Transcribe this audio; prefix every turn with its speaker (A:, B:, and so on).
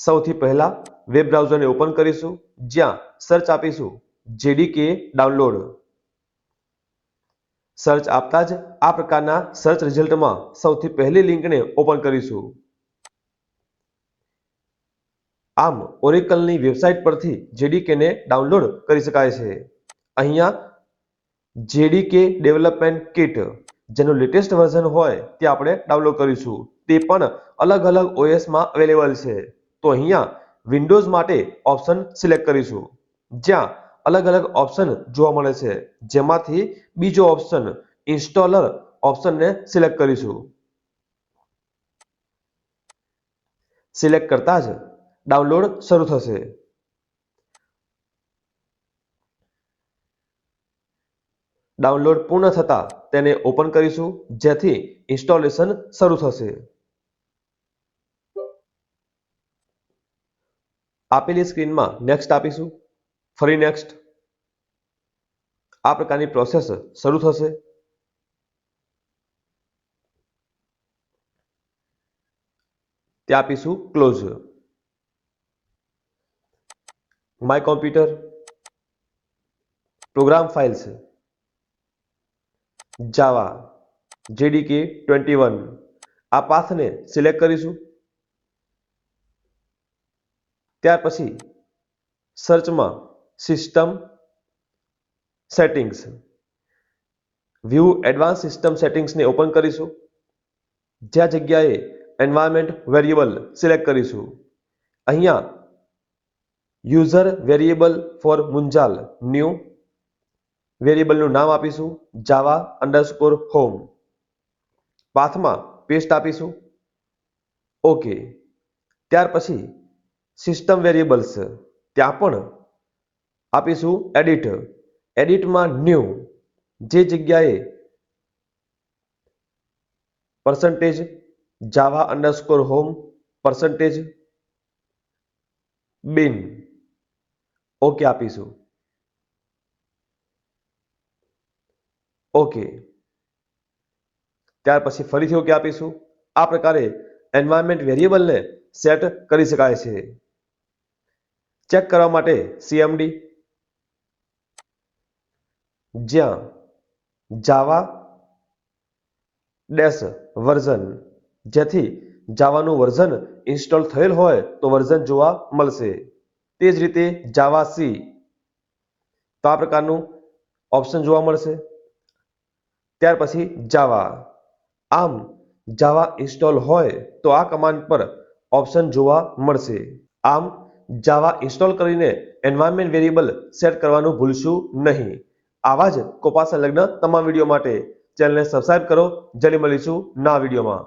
A: સૌથી પહેલા web બ્રાઉઝરને open કરીશું, જ્યાં સર્ચ આપીશું જેડીકે ડાઉનલોડ। સર્ચ આપતા જ આ પ્રકારના સર્ચ રિઝલ્ટમાં સૌથી પહેલી લિંકને ઓપન કરીશું। આમ ઓરેકલની વેબસાઇટ પરથી જેડીકેને ડાઉનલોડ કરી શકાય છે। અહીંયા જેડીકે ડેવલપમેન્ટ કિટ જેનું લેટેસ્ટ વર્ઝન હોય તે આપણે ડાઉનલોડ કરીશું। તે પણ અલગ અલગ ઓએસમાં અવેલેબલ છે। તો અહીંયા વિન્ડોઝ માટે ઓપ્શન સિલેક્ટ કરીશું, જ્યાં અલગ અલગ ઓપ્શન જોવા મળે છે, જેમાંથી બીજો ઓપ્શન ઇન્સ્ટોલર ઓપ્શનને સિલેક્ટ કરીશું। સિલેક્ટ કરતા જ ડાઉનલોડ શરૂ થશે। ડાઉનલોડ પૂર્ણ થતા તેને ઓપન કરીશું, જેથી ઇન્સ્ટોલેશન શરૂ થશે। આપેલી સ્ક્રીનમાં નેક્સ્ટ આપીશું, ફરી નેક્સ્ટ। આ પ્રકારની પ્રોસેસ શરૂ થશે। તે આપીશું close. My computer, program files, Java, JDK 21 આ પાથને સિલેક્ટ કરીશું। ત્યાર પછી સર્ચમાં system settings, view advance system સેટિંગ્સને ઓપન કરીશું, જ્યાં જગ્યાએ એન્વાયરમેન્ટ વેરિયેબલ સિલેક્ટ કરીશું। અહીંયા user variable for Munjal new વેરિયેબલનું નામ આપીશું java_home। પાથમાં પેસ્ટ આપીશું, ઓકે। ત્યાર પછી સિસ્ટમ વેરિયેબલ્સ, ત્યાં પણ આપીશું એડિટ। એડિટમાં ન્યૂ જે જગ્યાએ %java_home% bin ઓકે આપીશું, ઓકે। ત્યાર પછી ફરીથી ઓકે આપીશું। આ પ્રકારે એન્વાયરમેન્ટ વેરિયેબલને સેટ કરી શકાય છે। ચેક કરવા માટે સીએમડી, જ્યાં જાવા-વર્ઝન, જેથી જાવાનું વર્ઝન ઇન્સ્ટોલ થયેલ હોય તો વર્ઝન જોવા મળશે। તે જ રીતે જાવા-સી તો આ પ્રકારનું ઓપ્શન જોવા મળશે। ત્યાર પછી જાવા, આમ જાવા ઇન્સ્ટોલ હોય તો આ કમાન્ડ પર ઓપ્શન જોવા મળશે। આમ જાવા ઇન્સ્ટોલ કરીને એન્વાયરમેન્ટ વેરિયેબલ સેટ કરવાનું ભૂલશું નહીં। આવા જ કોપા સંલગ્ન તમામ વિડીયો માટે ચેનલને સબસ્ક્રાઇબ કરો। જલ્દી મળીશું નવા વિડીયોમાં।